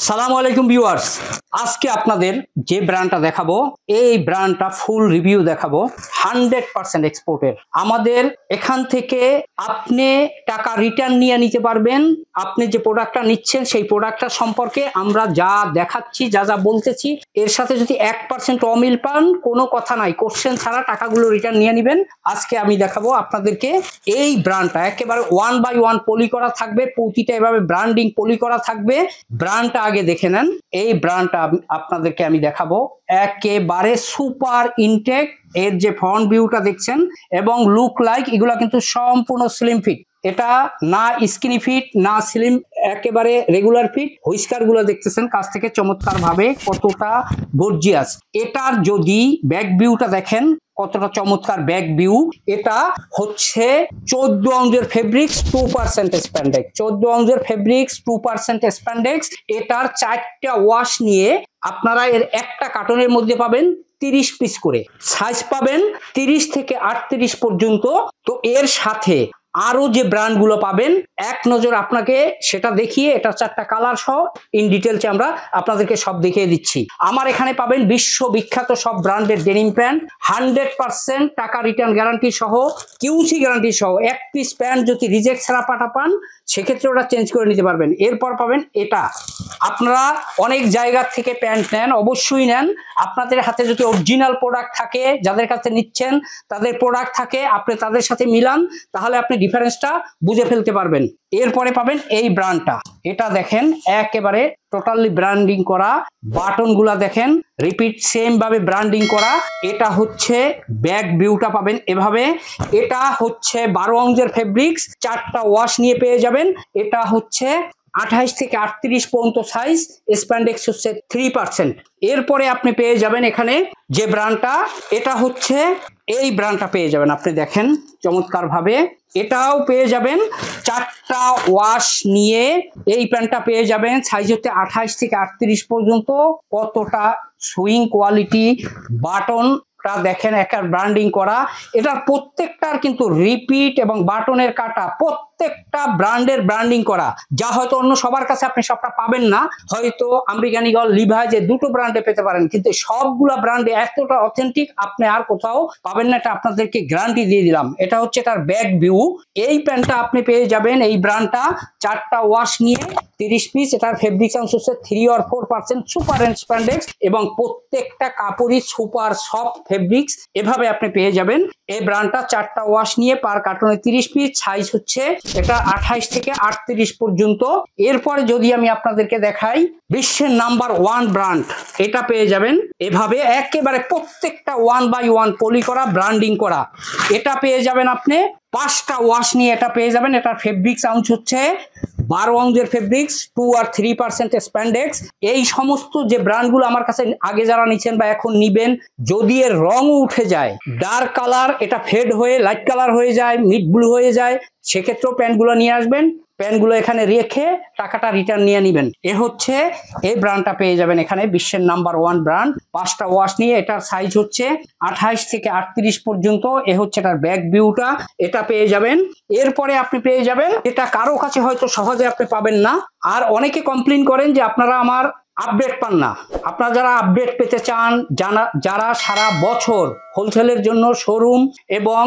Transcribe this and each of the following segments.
সালামু আলাইকুম ভিউয়ার্স, আজকে আপনাদের যে ব্র্যান্ডটা দেখাবো এই ব্র্যান্ডটা ফুল রিভিউ দেখাবো 100% এক্সপোর্টের। আমাদের এখান থেকে আপনি টাকা রিটার্ন নিয়ে নিতে পারবেন। আপনি যে প্রোডাক্টটা নিচ্ছেন সেই প্রোডাক্টটা সম্পর্কে আমরা যা দেখাচ্ছি, যা যা বলতেছি, এর সাথে যদি 1% অমিল পান কোনো কথা নাই, কোশ্চেন ছাড়া টাকাগুলো রিটার্ন নিয়ে নেবেন। আজকে আমি দেখাবো আপনাদেরকে এই ব্র্যান্ডটা একেবারে 1/1 পলি করা থাকবে, প্রতিটা এভাবে ব্র্যান্ডিং পলি করা থাকবে। ব্র্যান্ডটা আগে দেখে নেন। এই ব্র্যান্ডটা আপনাদেরকে আমি দেখাবো একেবারে সুপার ইনটেক। এর যে ফ্রন্ট ভিউটা দেখছেন এবং লুক লাইক, এগুলা কিন্তু সম্পূর্ণ স্লিম ফিট। এটা না স্কিনি ফিট না স্লিম, একেবারে রেগুলার ফিট। হুইস্কার গুলো দেখতেছেন কাছ থেকে চমৎকার ভাবে কতটা গর্জিয়াস। এটার যদি ব্যাক ভিউটা দেখেন কতটা চমৎকার ব্যাক ভিউ। এটা হচ্ছে 14 আউন্সের ফেব্রিক্স 2% স্প্যান্ডেক্স, 14 আউন্সের ফেব্রিক্স 2% স্প্যান্ডেক্স। এটার 4টা ওয়াশ নিয়ে আপনারা এর একটা কার্টনের মধ্যে পাবেন 30 পিস করে। সাইজ পাবেন 30 থেকে 38 পর্যন্ত। তো এর সাথে আরো যে ব্র্যান্ডগুলো পাবেন এক নজর আপনাকে সেটা দেখিয়ে, এটা 4টা কালার সহ ইন ডিটেলসে আমরা আপনাদেরকে সব দেখিয়ে দিচ্ছি। আমার এখানে পাবেন বিশ্ববিখ্যাত সব ব্র্যান্ডের ডেনিম প্যান্ট 100% টাকা রিটার্ন গ্যারান্টি সহ, কিউসি গ্যারান্টি সহ। এক পিস প্যান্ট যদি রিজেক্ট ছাড়া পাঠা পান সেক্ষেত্রে ওটা চেঞ্জ করে নিতে পারবেন। এরপর পাবেন এটা। আপনারা অনেক জায়গা থেকে প্যান্ট নেন, অবশ্যই নেন। আপনাদের হাতে যদি অরিজিনাল প্রোডাক্ট থাকে, যাদের কাছে নিচ্ছেন তাদের প্রোডাক্ট থাকে, আপনি তাদের সাথে মিলান, তাহলে আপনি ডিফারেন্সটা বুঝে ফেলতে পারবেন। এরপরে পাবেন এই ব্র্যান্ডটা। এটা দেখেন একেবারে টোটালি ব্র্যান্ডিং করা, বাটন গুলা দেখেন রিপিট সেম ভাবে ব্র্যান্ডিং করা। এটা হচ্ছে ব্যাক ভিউটা পাবেন এভাবে। এটা হচ্ছে 12 আউন্সের ফেব্রিক্স, 4টা ওয়াশ নিয়ে পেয়ে যাবেন। এটা হচ্ছে 28 থেকে 38 পর্যন্ত সাইজ, স্প্যান্ডেক্স হচ্ছে 3%। এরপরে আপনি পেয়ে যাবেন এখানে যে ব্র্যান্ডটা, এটা হচ্ছে এই ব্র্যান্ডটা পেয়ে যাবেন। আপনি দেখেন চমৎকার ভাবে এটাও পেয়ে যাবেন 4টা ওয়াশ নিয়ে এই প্যান্টটা পেয়ে যাবেন। সাইজ হচ্ছে 28 থেকে 38 পর্যন্ত। কতটা সুইং কোয়ালিটি, বাটনটা দেখেন একার ব্র্যান্ডিং করা। এটার প্রত্যেকটার কিন্তু রিপিট এবং বাটনের কাটা প্রত্যেকটা ব্র্যান্ডের ব্র্যান্ডিং করা, যা হয়তো অন্য সবার কাছে আপনি সবটা পাবেন না। হয়তো আমেরিকান ঈগল, লিভাই যে দুটো ব্র্যান্ডে পেতে পারেন, কিন্তু সবগুলা ব্র্যান্ডে এতটা অথেন্টিক আপনি আর কোথাও পাবেন না। এটা আপনাদেরকে গ্যারান্টি দিয়ে দিলাম। এটা হচ্ছে তার ব্যাক ভিউ। এই প্যান্টটা আপনি পেয়ে যাবেন এই ব্র্যান্ডটা 4টা ওয়াশ নিয়ে 30 পিস। এটার ফেব্রিক অংশ হচ্ছে 3 or 4% সুপার স্প্যান্ডেক্স এবং প্রত্যেকটা কাপড়ই সুপার সফট ফেব্রিক্স। এভাবে আপনি পেয়ে যাবেন এই ব্র্যান্ডটা 4টা ওয়াশ নিয়ে পার কার্টনে 30 পিস। সাইজ হচ্ছে এটা 28 থেকে 38 পর্যন্ত। এরপরে যদি আমি আপনাদেরকে দেখাই বিশ্বের নাম্বার 1 ব্র্যান্ড, এটা পেয়ে যাবেন এভাবে একেবারে প্রত্যেকটা 1/1 পলি করা, ব্র্যান্ডিং করা। এটা পেয়ে যাবেন আপনি 5টা ওয়াশ নিয়ে এটা পেয়ে যাবেন। এটার ফেব্রিক্স আউন্স হচ্ছে 12 আউন্সের ফেব্রিক্স, 2 or 3% স্প্যান্ডেক্স। এই সমস্ত যে ব্র্যান্ডগুলো আমার কাছে আগে যারা নিচ্ছেন বা এখন নিবেন, যদি এর রং উঠে যায়, ডার্ক কালার এটা ফেড হয়ে লাইট কালার হয়ে যায়, মিড ব্লু হয়ে যায়, সেক্ষেত্রেও প্যান্টগুলো নিয়ে আসবেন। প্যান্টগুলো এখানে রেখে টাকাটা রিটার্ন নিয়ে নেবেন। এ হচ্ছে এই ব্র্যান্ডটা পেয়ে যাবেন এখানে বিশ্বের নাম্বার 1 ব্র্যান্ড। 5টা ওয়াশ নিয়ে এটার সাইজ হচ্ছে 28 থেকে 38 পর্যন্ত। এ হচ্ছে এটার ব্যাক ভিউটা, এটা পেয়ে যাবেন। এরপরে আপনি পেয়ে যাবেন, এটা কারো কাছে হয়তো সহজে আপনি পাবেন না। আর অনেকে কমপ্লেইন করেন যে আপনারা আমার আপডেট পান না। আপনারা যারা আপডেট পেতে চান, যারা সারা বছর হোলসেলের জন্য শোরুম এবং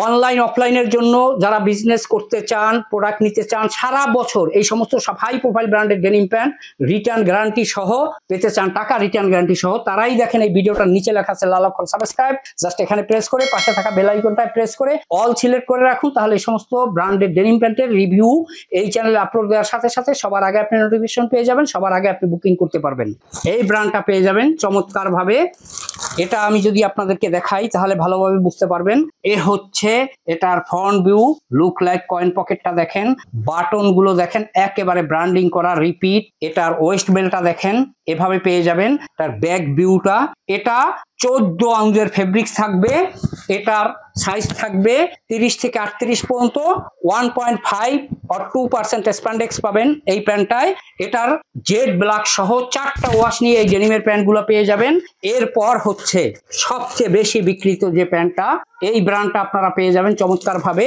অনলাইন অফলাইনের জন্য যারা বিজনেস করতে চান, প্রোডাক্ট নিতে চান, সারা বছর এই সমস্ত হাই প্রোফাইল ব্র্যান্ডের ডেনিম প্যান্ট রিটার্ন গ্যারান্টি সহ পেতে চান, টাকা রিটার্ন গ্যারান্টি সহ, তারাই দেখেন এই ভিডিওটার নিচে লেখা আছে লাল অক্ষর সাবস্ক্রাইব। জাস্ট এখানে প্রেস করে পাশে থাকা বেল আইকনটায় প্রেস করে অল সিলেক্ট করে রাখুন, তাহলে এই সমস্ত ব্র্যান্ডের ডেনিম প্যান্টের রিভিউ এই চ্যানেলে আপলোড দেওয়ার সাথে সাথে সবার আগে আপনি নোটিফিকেশন পেয়ে যাবেন, সবার আগে আপনি বুকিং করতে পারবেন। এই ব্র্যান্ডটা পেয়ে যাবেন চমৎকার ভাবে। এটা আমি যদি আপনাদেরকে দেখাই তাহলে ভালোভাবে বুঝতে পারবেন। এ হচ্ছে এটার front view, look like coin পকেটটা দেখেন, বাটন গুলো দেখেন একেবারে ব্র্যান্ডিং করা, রিপিট। এটার ওয়েস্ট বেল্টটা দেখেন এভাবে পেয়ে যাবেন। তার ব্যাক ভিউটা, এটা 14 আউন্সের ফেব্রিক্স থাকবে। এটার সাইজ থাকবে 30 থেকে 38 পর্যন্ত। 1.5 or 2% স্প্যান্ডেক্স পাবেন এই প্যান্টটায়। এটার জেড ব্ল্যাক সহ 4টা ওয়াশ নিয়ে এই ডেনিমের প্যান্টগুলো পেয়ে যাবেন। এরপর হচ্ছে সবচেয়ে বেশি বিক্রিত যে প্যান্টটা, এই ব্র্যান্ডটা আপনারা পেয়ে যাবেন চমৎকার ভাবে।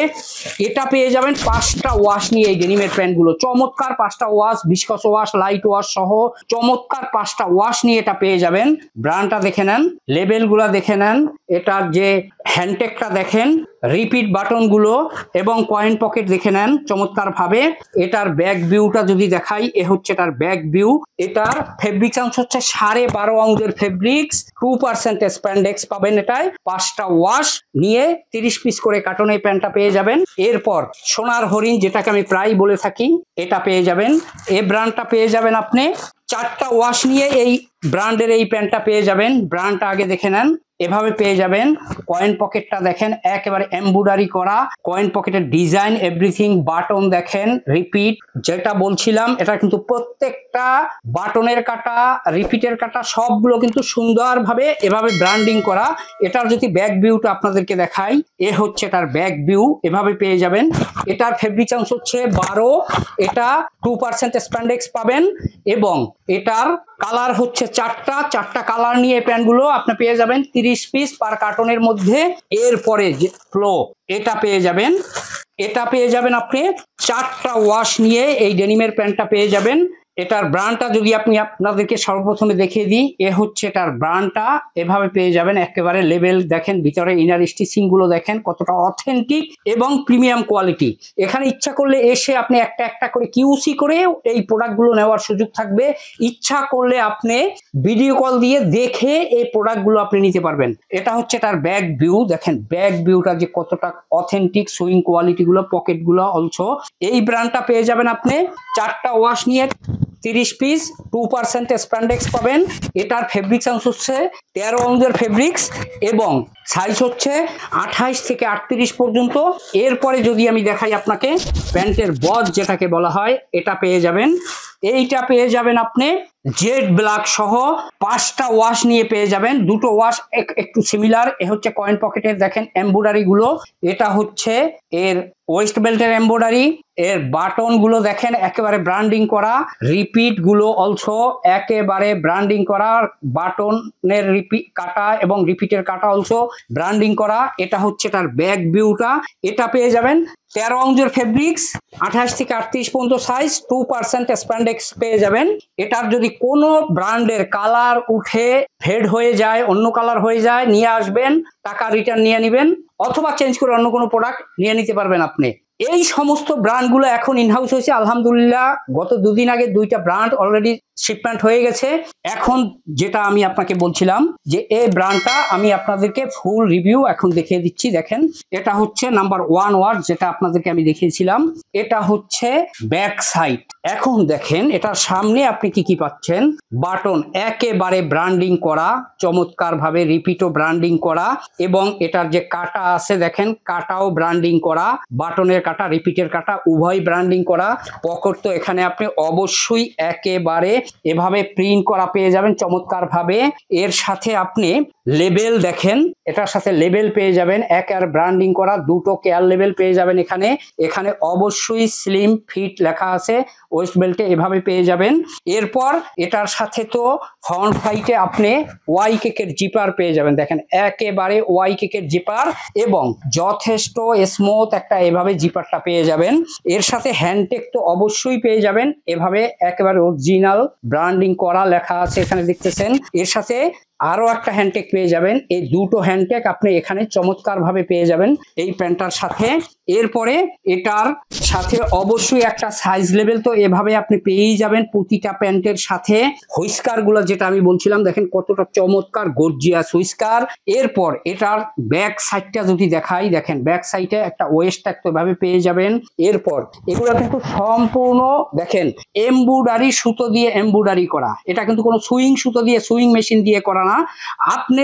এটা পেয়ে যাবেন 5টা ওয়াশ নিয়ে এই ডেনিমের প্যান্টগুলো, চমৎকার 5টা wash, viscose wash, light wash সহ চমৎকার 5টা ওয়াশ নিয়ে এটা পেয়ে যাবেন। ব্র্যান্ডটা দেখে নেন, লেবেলগুলো দেখে নেন, এটার যে হ্যান্ডটেকটা দেখেন, রিপিট বাটনগুলো এবং কয়েন পকেট দেখে নেন চমৎকার ভাবে। এটার ব্যাক ভিউটা যদি দেখাই, এ হচ্ছে এটার ব্যাক ভিউ। এটার ফেব্রিক্স অংশ হচ্ছে 12.5 আউন্সের ফেব্রিক্স, 2% স্প্যান্ডেক্স পাবেন এটায়। 5টা ওয়াশ নিয়ে 30 পিস করে কার্টন এই প্যান্টটা পেয়ে যাবেন। এরপর সোনার হরিণ, যেটাকে আমি প্রায় বলে থাকি, এটা পেয়ে যাবেন। এই ব্র্যান্ডটা পেয়ে যাবেন আপনি 4টা ওয়াশ নিয়ে এই ব্র্যান্ডের এই প্যান্টটা পেয়ে যাবেন। ব্র্যান্ডটা আগে দেখে নেন, এভাবে পেয়ে যাবেন। কয়েন পকেটটা দেখেন, একেবারে এমব্রয়ডারি করা কয়েন পকেটের ডিজাইন, এভরিথিং। বাটন দেখেন, রিপিট, যেটা বলছিলাম এটা কিন্তু প্রত্যেকটা বাটনের কাটা, রিপিটের কাটা সবগুলো কিন্তু সুন্দরভাবে এভাবে ব্র্যান্ডিং করা। এটার যদি ব্যাক ভিউটা আপনাদেরকে দেখাই, এ হচ্ছে এটার ব্যাক ভিউ, এভাবে পেয়ে যাবেন। এটার ফেব্রিক চান্স হচ্ছে 12, এটা 2% স্প্যান্ডেক্স পাবেন এবং এটার কালার হচ্ছে 4টা কালার নিয়ে প্যান্টগুলো আপনি পেয়ে যাবেন 30 পিস পার কার্টনের মধ্যে। এরপরে যে ফ্লো, এটা পেয়ে যাবেন, এটা পেয়ে যাবেন আপনি 4টা ওয়াশ নিয়ে এই ডেনিমের প্যান্টটা পেয়ে যাবেন। এটার ব্র্যান্ডটা যদি আপনি আপনাদেরকে সর্বপ্রথমে দেখিয়ে দিই, এ হচ্ছে এটার ব্র্যান্ডটা, এভাবে পেয়ে যাবেন। একেবারে লেভেল দেখেন, ভিতরে ইনার স্টিচিং গুলো দেখেন কতটা অথেন্টিক এবং প্রিমিয়াম কোয়ালিটি। এখানে ইচ্ছা করলে এসে আপনি একটা একটা করে কিউসি করে এই প্রোডাক্টগুলো নেওয়ার সুযোগ থাকবে। ইচ্ছা করলে আপনি ভিডিও কল দিয়ে দেখে এই প্রোডাক্টগুলো আপনি নিতে পারবেন। এটা হচ্ছে এটার ব্যাক ভিউ, দেখেন ব্যাক ভিউটা যে কতটা অথেন্টিক, সুইং কোয়ালিটি গুলো, পকেট গুলো অলসো। এই ব্র্যান্ডটা পেয়ে যাবেন আপনি 4টা ওয়াশ নিয়ে 30 পিস, 2% স্প্যান্ডেক্স পাবেন। এটার ফেব্রিক্স অংশ হচ্ছে 13 আউন্সের ফেব্রিক্স এবং সাইজ হচ্ছে 28 থেকে 38 পর্যন্ত। এরপরে যদি আমি দেখাই আপনাকে, প্যান্টের বজ যেটাকে বলা হয়, এটা পেয়ে যাবেন। এইটা পেয়ে যাবেন আপনি জেড ব্ল্যাক সহ 5টা ওয়াশ নিয়ে পেয়ে যাবেন। দুটো ওয়াশ একটু সিমিলার। এ হচ্ছে কয়েন পকেটের দেখেন এমব্রয়ডারি গুলো, এটা হচ্ছে এর ওয়েস্ট বেল্টের এমব্রয়ডারি। এর বাটন গুলো দেখেন একেবারে ব্র্যান্ডিং করা, রিপিট গুলো অলসো একেবারে ব্র্যান্ডিং করা, বাটনের রিপিট কাটা এবং রিপিটের কাটা অলসো ব্র্যান্ডিং করা। এটা হচ্ছে তার ব্যাক ভিউটা, এটা পেয়ে যাবেন 13 আউন্সের ফেব্রিক্স, 28 থেকে 38 পর্যন্ত সাইজ, 2% স্প্যান্ডেক্স পেয়ে যাবেন। এটার যদি কোনো ব্র্যান্ডের কালার উঠে ফেড হয়ে যায়, অন্য কালার হয়ে যায়, নিয়ে আসবেন, টাকা রিটার্ন নিয়ে নেবেন অথবা চেঞ্জ করে অন্য কোনো প্রোডাক্ট নিয়ে নিতে পারবেন আপনি। এই সমস্ত ব্র্যান্ডগুলো এখন ইনহাউস হয়েছে আলহামদুলিল্লাহ। গত 2 দিন আগে 2টা ব্র্যান্ড অলরেডি শিপমেন্ট হয়ে গেছে। এখন যেটা আমি আপনাকে বলছিলাম যে এই ব্র্যান্ডটা আমি আপনাদেরকে ফুল রিভিউ এখন দেখিয়ে দিচ্ছি। দেখেন, এটা হচ্ছে নাম্বার 1 ওয়াশ, যেটা আপনাদেরকে আমি দেখিয়েছিলাম। এটা হচ্ছে ব্যাক সাইড। এখন দেখেন এটার সামনে আপনি কি কি পাচ্ছেন। বাটন একেবারে ব্র্যান্ডিং করা, চমৎকার ভাবে রিপিটও ব্র্যান্ডিং করা এবং এটার যে কাটা আছে দেখেন, কাটাও ব্র্যান্ডিং করা, বাটনের কাটা, রিপিটের কাটা উভয় ব্র্যান্ডিং করা। পকেট তো এখানে আপনি অবশ্যই একেবারে এভাবে প্রিন্ট করা পেয়ে যাবেন চমৎকার ভাবে। এর সাথে আপনি লেবেল দেখেন, এটার সাথে লেবেল পেয়ে যাবেন, আর ব্র্যান্ডিং করা, দুটো কেয়ার লেবেল পেয়ে যাবেন এখানে। এখানে অবশ্যই স্লিম ফিট লেখা আছে ওয়েস্ট বেল্টে, এভাবে পেয়ে যাবেন। এরপর এটার সাথে তো ফ্রন্ট সাইডে আপনি ওয়াই কেকের জিপার পেয়ে যাবেন। দেখেন একেবারে ওয়াই কেকের জিপার এবং যথেষ্ট স্মুথ একটা এভাবে জিপারটা পেয়ে যাবেন। এর সাথে হ্যান্ডটেক তো অবশ্যই পেয়ে যাবেন, এভাবে একেবারে অরিজিনাল ব্র্যান্ডিং করা লেখা আছে এখানে দেখতেছেন। এর সাথে আরো একটা হ্যান্ডটেক পেয়ে যাবেন। এই দুটো হ্যান্ডটেক আপনি এখানে চমৎকার ভাবে পেয়ে যাবেন এই প্যান্টটার সাথে। এরপরে এটার সাথে অবশ্যই একটা সাইজ লেভেল তো এভাবে আপনি পেয়েই যাবেন প্রতিটা প্যান্টের সাথে। হুইস্কার গুলো যেটা আমি বলছিলাম, দেখেন কতটা চমৎকার গর্জিয়াস হুইস্কার। এরপর এটার ব্যাক সাইডটা যদি দেখাই, দেখেন ব্যাক সাইডে একটা ওয়েস্ট ট্যাগ তো এভাবে পেয়ে যাবেন। এরপর এগুলো কিন্তু সম্পূর্ণ দেখেন এমব্রয়ডারি সুতো দিয়ে এমব্রয়ডারি করা, এটা কিন্তু কোনো সুইং সুতো দিয়ে, সুইং মেশিন দিয়ে করা না। আপনি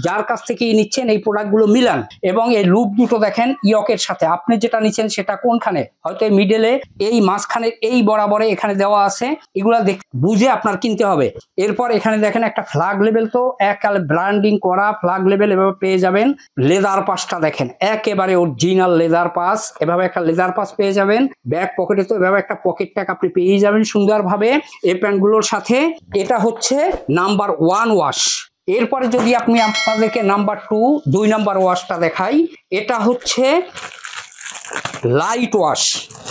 যার কাছ থেকে নিচ্ছেন এই প্রোডাক্টগুলো মিলান এবং এই লুপ দুটো দেখেন ইয়কের সাথে, আপনি যেটা নিচ্ছেন সেটা কোনখানে, হয়তো এই মিডলে, এই মাঝখানে, এই বরাবরে এখানে দেওয়া আছে, এগুলা বুঝে আপনার কিনতে হবে। এরপর এখানে দেখেন একটা ফ্ল্যাগ লেভেল তো একালে ব্র্যান্ডিং করা ফ্ল্যাগ লেভেল এভাবে পেয়ে যাবেন। লেদার পাসটা দেখেন একেবারে অরিজিনাল লেদার পাস, এভাবে একটা লেদার পাস পেয়ে যাবেন। ব্যাক পকেটে তো এভাবে একটা পকেট ট্যাগ আপনি পেয়ে যাবেন সুন্দরভাবে এই প্যান্টগুলোর সাথে। এটা হচ্ছে নাম্বার 1 ওয়াশ। এরপরে যদি আপনি আপনাদেরকে নাম্বার 2 নাম্বার ওয়াশটা দেখাই, এটা হচ্ছে লাইট ওয়াশ।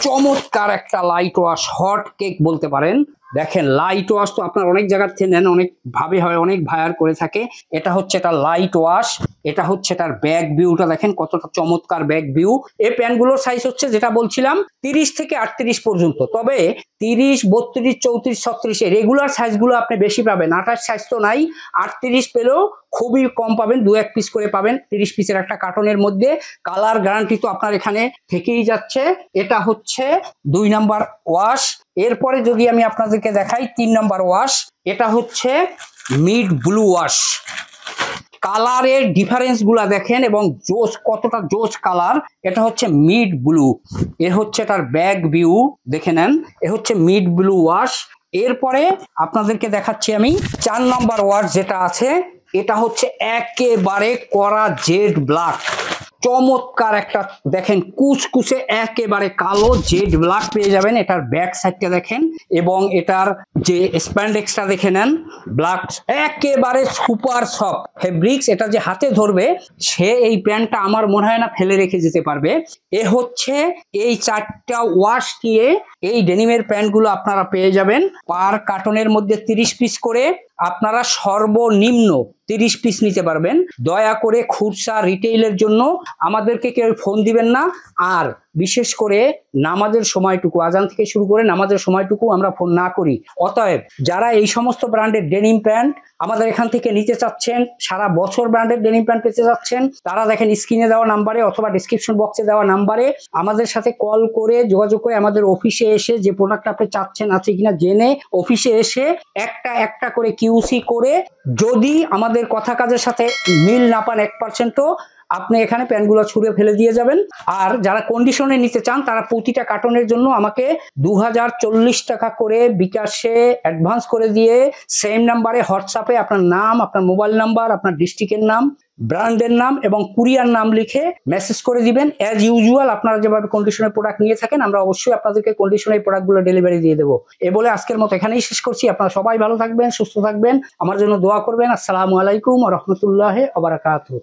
চমৎকার একটা লাইট ওয়াশ, হট কেক বলতে পারেন। দেখেন লাইট ওয়াশ তো আপনার অনেক জায়গার থেকে নেন, অনেক ভাবে হয়, অনেক ভায়ার করে থাকে। এটা হচ্ছে এটা লাইট ওয়াশ। এটা হচ্ছে তার ব্যাক ভিউটা দেখেন কতটা চমৎকার ব্যাক ভিউ। এই প্যান্টগুলোর সাইজ হচ্ছে যেটা বলছিলাম 30 থেকে 38 পর্যন্ত, তবে 30, 32, 34, 36 রেগুলার সাইজগুলো আপনি বেশি পাবেন। 28 সাইজ তো নাই, 38 পেলেও খুবই কম পাবেন, 2-1 পিস করে পাবেন 30 পিসের একটা কার্টনের মধ্যে। কালার গ্যারান্টি তো আপনার এখানে থেকেই যাচ্ছে। এটা হচ্ছে 2 নাম্বার ওয়াশ। এরপরে যদি আমি আপনাদেরকে দেখাই 3 নাম্বার ওয়াশ, এটা হচ্ছে মিড ব্লু ওয়াশ। কালারের ডিফারেন্স গুলা দেখেন এবং জোস, কতটা জোস কালার। এটা হচ্ছে মিড ব্লু, এ হচ্ছে তার ব্যাক ভিউ দেখে নেন। এ হচ্ছে মিড ব্লু ওয়াশ। এরপরে আপনাদেরকে দেখাচ্ছি আমি 4 নাম্বার ওয়াশ যেটা আছে, এটা হচ্ছে একেবারে কড়া জেড ব্ল্যাক। চমৎকার একটা দেখেন কুচকুচে একেবারে কালো জেড ব্ল্যাক পেয়ে যাবেন। এটার ব্যাক সাইডটা দেখেন এবং এটার যে স্প্যান্ডেক্সটা দেখে নেন ব্ল্যাক, একেবারে সুপার সফট ফেব্রিক্স। এটা যে হাতে ধরবে সে এই প্যান্টটা আমার মনে হয় না ফেলে রেখে যেতে পারবে। এ হচ্ছে এই 4টা ওয়াশ দিয়ে এই ডেনিমের প্যান্টগুলো আপনারা পেয়ে যাবেন পার কার্টনের মধ্যে 30 পিস করে। আপনারা সর্বনিম্ন 30 পিস নিতে পারবেন। দয়া করে খুচরা রিটেইলের জন্য আমাদেরকে কেউ ফোন দিবেন না। আর বিশেষ করে নামাজের সময়টুকু, আজান থেকে শুরু করে নামাজের সময়টুকু আমরা ফোন না করি। অতএব যারা এই সমস্ত ব্র্যান্ডের ডেনিম প্যান্ট আমাদের এখান থেকে নিতে চাচ্ছেন, সারা বছর ব্র্যান্ডের ডেনিম প্যান্ট পেতে চাচ্ছেন, তারা দেখেন স্ক্রিনে দেওয়া নাম্বারে অথবা ডিসক্রিপশন বক্সে দেওয়া নাম্বারে আমাদের সাথে কল করে যোগাযোগ করে আমাদের অফিসে এসে যে প্রোডাক্ট আপনি চাচ্ছেন আছে কিনা জেনে অফিসে এসে একটা একটা করে কিউসি করে, যদি আমাদের কথা কাজের সাথে মিল না পান 1%ও, আপনি এখানে প্যান্টগুলো ছুঁড়ে ফেলে দিয়ে যাবেন। আর যারা কন্ডিশনে নিতে চান তারা প্রতিটা কার্টনের জন্য আমাকে 2040 টাকা করে বিকাশে অ্যাডভান্স করে দিয়ে সেম নাম্বারে হোয়াটসঅ্যাপে আপনার নাম, আপনার মোবাইল নাম্বার, আপনার ডিস্ট্রিক্টের নাম, ব্র্যান্ডের নাম এবং কুরিয়ার নাম লিখে মেসেজ করে দিবেন। অ্যাজ ইউজুয়াল আপনারা যেভাবে কন্ডিশনের প্রোডাক্ট নিয়ে থাকেন আমরা অবশ্যই আপনাদেরকে কন্ডিশনের প্রোডাক্টগুলো ডেলিভারি দিয়ে দেবো। এ বলে আজকের মতো এখানেই শেষ করছি। আপনারা সবাই ভালো থাকবেন, সুস্থ থাকবেন, আমার জন্য দোয়া করবেন। আসসালামু আলাইকুম ওয়া রাহমাতুল্লাহি ওয়া বারাকাতুহু।